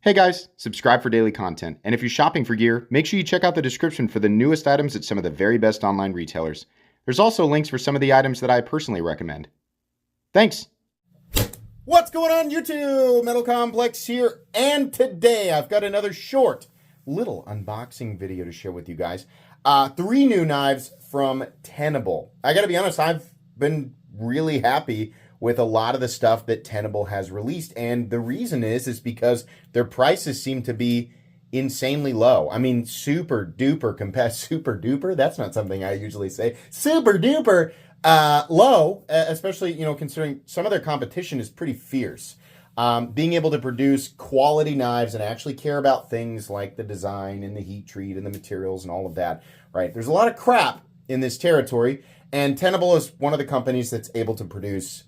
Hey guys, subscribe for daily content, and if you're shopping for gear, make sure you check out the description for the newest items at some of the very best online retailers. There's also links for some of the items that I personally recommend. Thanks! What's going on YouTube? Metal Complex here, and today I've got another short little unboxing video to share with you guys. 3 new knives from Tenable. I gotta be honest, I've been really happy with a lot of the stuff that Tenable has released, and the reason is because their prices seem to be insanely low. I mean, super duper, that's not something I usually say, super duper low, especially, considering some of their competition is pretty fierce. Being able to produce quality knives and actually care about things like the design and the heat treat and the materials and all of that, right? There's a lot of crap in this territory, and Tenable is one of the companies that's able to produce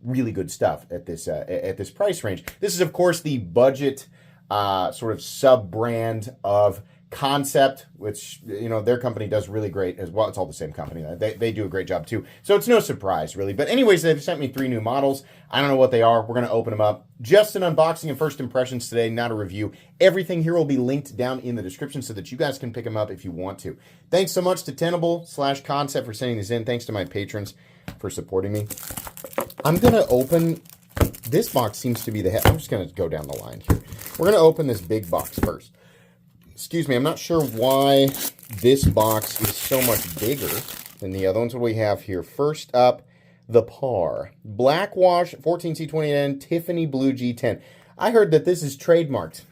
really good stuff at this price range. This is, of course, the budget sort of sub-brand of Concept, which, their company does really great as well. It's all the same company. They do a great job, too. So it's no surprise, really. But anyways, they've sent me 3 new models. I don't know what they are. We're going to open them up. Just an unboxing and first impressions today, not a review. Everything here will be linked down in the description so that you guys can pick them up if you want to. Thanks so much to Tenable/Concept for sending these in. Thanks to my patrons for supporting me. I'm going to open... This box seems to be the head. I'm just going to go down the line here. We're going to open this big box first. Excuse me, I'm not sure why this box is so much bigger than the other ones. What do we have here? First up, the PAR. Black Wash 14C20N Tiffany Blue G10. I heard that this is trademarked.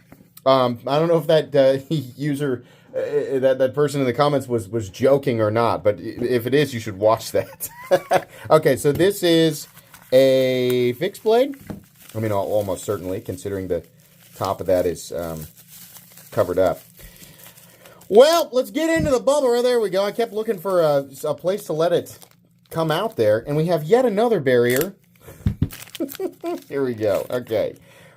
I don't know if that user... that person in the comments was joking or not, but if it is, you should watch that. Okay, so this is a fixed blade. I mean, almost certainly, considering the top of that is covered up. Well, let's get into the bubble. There we go. I kept looking for a place to let it come out there, and we have yet another barrier. Here we go. Okay.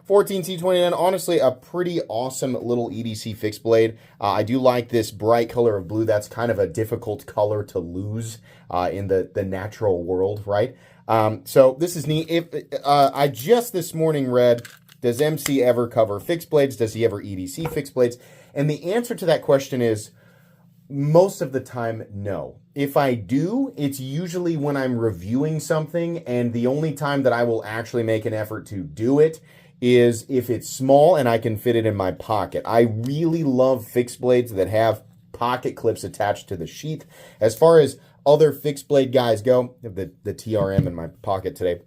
14C20N, honestly, a pretty awesome little EDC fixed blade. I do like this bright color of blue. That's kind of a difficult color to lose in the natural world, right? So this is neat. I just this morning read, does MC ever cover fixed blades? Does he ever EDC fixed blades? And the answer to that question is, most of the time, no. If I do, it's usually when I'm reviewing something, and the only time that I will actually make an effort to do it is if it's small and I can fit it in my pocket. I really love fixed blades that have pocket clips attached to the sheath. As far as other fixed blade guys go, I have the TRM in my pocket today.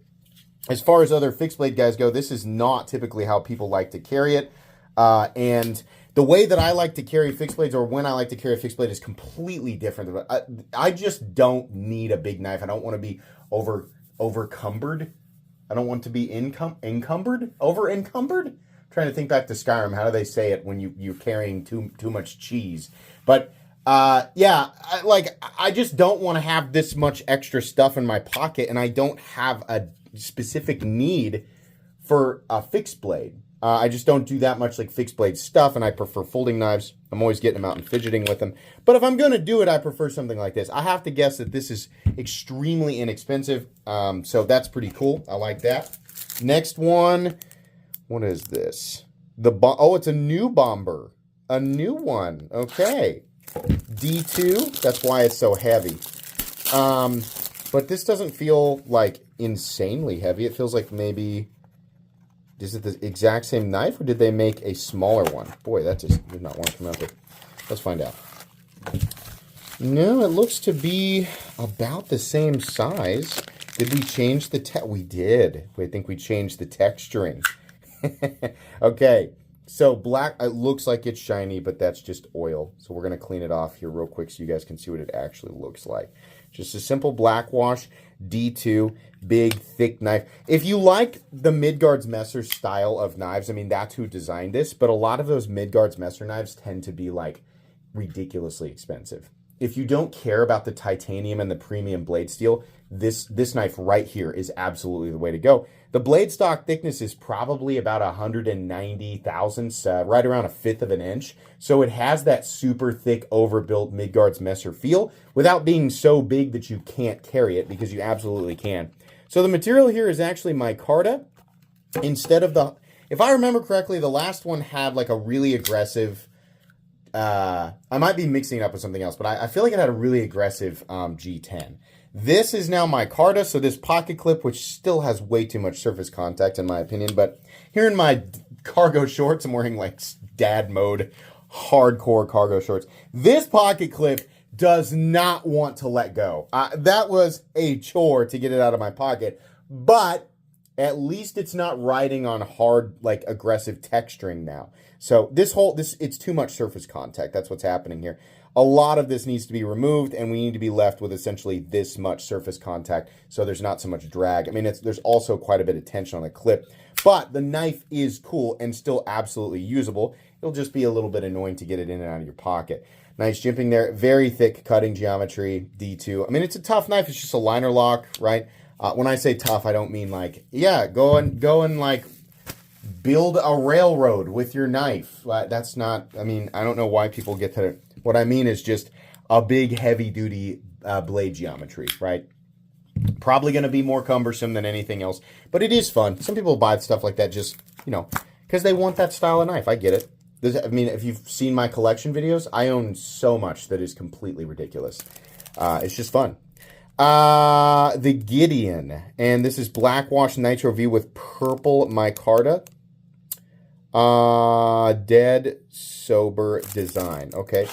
As far as other fixed blade guys go, this is not typically how people like to carry it. And the way that I like to carry fixed blades, or when I like to carry a fixed blade, is completely different. I just don't need a big knife. I don't want to be over-encumbered. I don't want to be encumbered? Over-encumbered? I'm trying to think back to Skyrim. How do they say it when you're carrying too much cheese? But, yeah, I just don't want to have this much extra stuff in my pocket, and I don't have a specific need for a fixed blade. I just don't do that much like fixed blade stuff, and I prefer folding knives. I'm always getting them out and fidgeting with them. But if I'm going to do it, I prefer something like this. I have to guess that this is extremely inexpensive, so that's pretty cool. I like that. Next one, what is this? Oh, it's a new bomber. A new one. Okay. D2, that's why it's so heavy. But this doesn't feel like insanely heavy. It feels like maybe... Is it the exact same knife, or did they make a smaller one? Boy, that just did not want to come out there. Let's find out. No, it looks to be about the same size. Did we change the we did. I think we changed the texturing. Okay, so black, it looks like it's shiny, but that's just oil. So we're going to clean it off here real quick so you guys can see what it actually looks like. Just a simple black wash, D2, big, thick knife. If you like the Midgard's Messer style of knives, I mean, that's who designed this, but a lot of those Midgard's Messer knives tend to be, like, ridiculously expensive. If you don't care about the titanium and the premium blade steel, this knife right here is absolutely the way to go. The blade stock thickness is probably about 190 thousandths, right around 1/5 of an inch. So it has that super thick, overbuilt Midgard's Messer feel without being so big that you can't carry it, because you absolutely can. So the material here is actually micarta. Instead of the If I remember correctly, the last one had like a really aggressive. I might be mixing it up with something else, but I feel like it had a really aggressive G10. This is now micarta, so this pocket clip, which still has way too much surface contact in my opinion, but here in my cargo shorts, I'm wearing like dad mode, hardcore cargo shorts. This pocket clip does not want to let go. That was a chore to get it out of my pocket, but at least it's not riding on hard, like aggressive texturing now. So it's too much surface contact. That's what's happening here. A lot of this needs to be removed, and we need to be left with essentially this much surface contact so there's not so much drag. I mean, there's also quite a bit of tension on the clip, but the knife is cool and still absolutely usable. It'll just be a little bit annoying to get it in and out of your pocket. Nice jimping there. Very thick cutting geometry, D2. I mean, it's a tough knife. It's just a liner lock, right? When I say tough, I don't mean like, yeah, go and like build a railroad with your knife. That's not, I mean, I don't know why people get that. What I mean is just a big, heavy-duty blade geometry, right? Probably going to be more cumbersome than anything else, but it is fun. Some people buy stuff like that just, because they want that style of knife. I get it. I mean, if you've seen my collection videos, I own so much that is completely ridiculous. It's just fun. The Gideon, and this is Black Wash Nitro V with purple micarta. Dead sober design. Okay.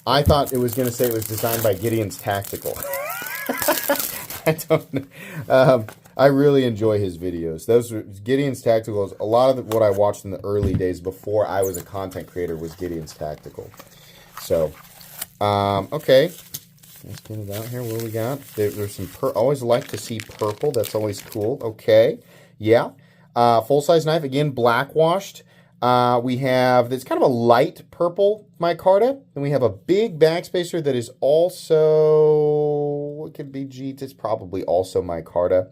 I thought it was going to say it was designed by Gideon's Tactical. I don't know. I really enjoy his videos. Those were Gideon's Tacticals. A lot of what I watched in the early days before I was a content creator was Gideon's Tactical. So, okay. Let's get it out here. What do we got? There's some always like to see purple. That's always cool. Okay. Yeah. Full-size knife. Again, black washed. We have this kind of a light purple micarta. And we have a big backspacer that is also, what could be G? It's probably also micarta.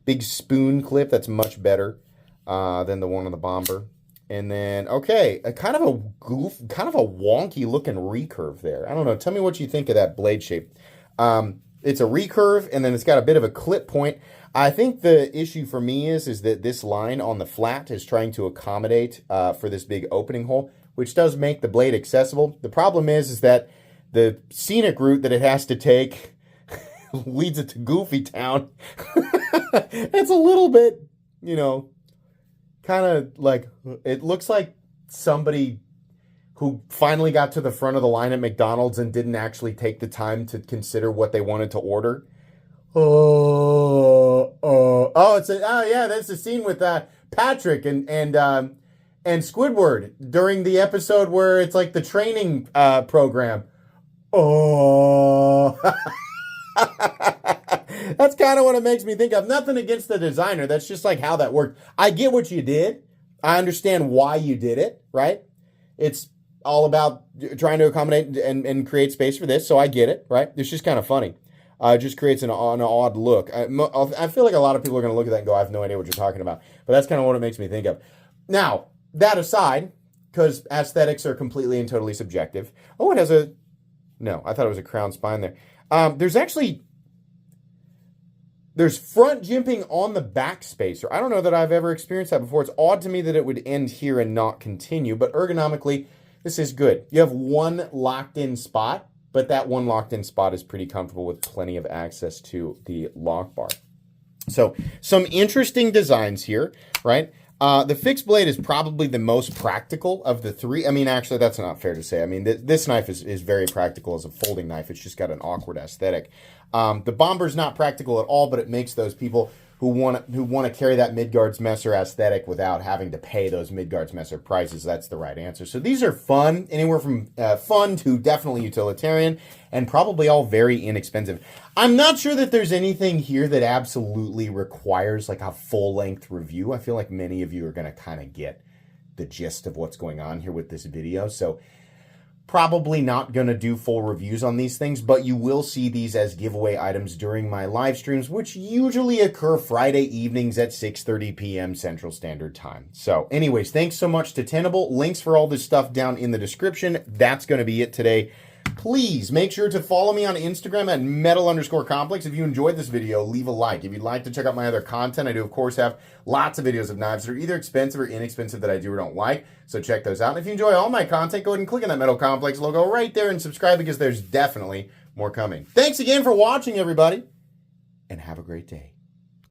Big spoon clip. That's much better than the one on the bomber. And then, okay, kind of a wonky looking recurve there. I don't know. Tell me what you think of that blade shape. It's a recurve, and then it's got a bit of a clip point. I think the issue for me is that this line on the flat is trying to accommodate for this big opening hole, which does make the blade accessible. The problem is that the scenic route that it has to take leads it to Goofy Town. It's a little bit, kind of like, it looks like somebody who finally got to the front of the line at McDonald's and didn't actually take the time to consider what they wanted to order. That's the scene with Patrick and Squidward during the episode where it's like the training program. Oh. That's kind of what it makes me think of. Nothing against the designer. That's just like how that worked. I get what you did. I understand why you did it, right? It's all about trying to accommodate and create space for this, so I get it, right? It's just kind of funny. It just creates an odd look. I feel like a lot of people are going to look at that and go, I have no idea what you're talking about. But that's kind of what it makes me think of. Now, that aside, because aesthetics are completely and totally subjective. Oh, it has no, I thought it was a crown spine there. There's front jimping on the back spacer. I don't know that I've ever experienced that before. It's odd to me that it would end here and not continue, but ergonomically, this is good. You have one locked-in spot, but that one locked-in spot is pretty comfortable with plenty of access to the lock bar. So, some interesting designs here, right? The fixed blade is probably the most practical of the three. I mean, actually, that's not fair to say. I mean, this knife is very practical as a folding knife. It's just got an awkward aesthetic. The bomber's not practical at all, but it makes those people who want to carry that Midgard's Messer aesthetic without having to pay those Midgard's Messer prices. That's the right answer. So these are fun, anywhere from fun to definitely utilitarian, and probably all very inexpensive. I'm not sure that there's anything here that absolutely requires like a full-length review. I feel like many of you are going to kind of get the gist of what's going on here with this video. So probably not going to do full reviews on these things, but you will see these as giveaway items during my live streams, which usually occur Friday evenings at 6:30 p.m. Central Standard Time. So anyways, thanks so much to Tenable. Links for all this stuff down in the description. That's going to be it today. Please make sure to follow me on Instagram at metal_complex. If you enjoyed this video, leave a like. If you'd like to check out my other content, I do, of course, have lots of videos of knives that are either expensive or inexpensive that I do or don't like. So check those out. And if you enjoy all my content, go ahead and click on that Metal Complex logo right there and subscribe because there's definitely more coming. Thanks again for watching, everybody, and have a great day.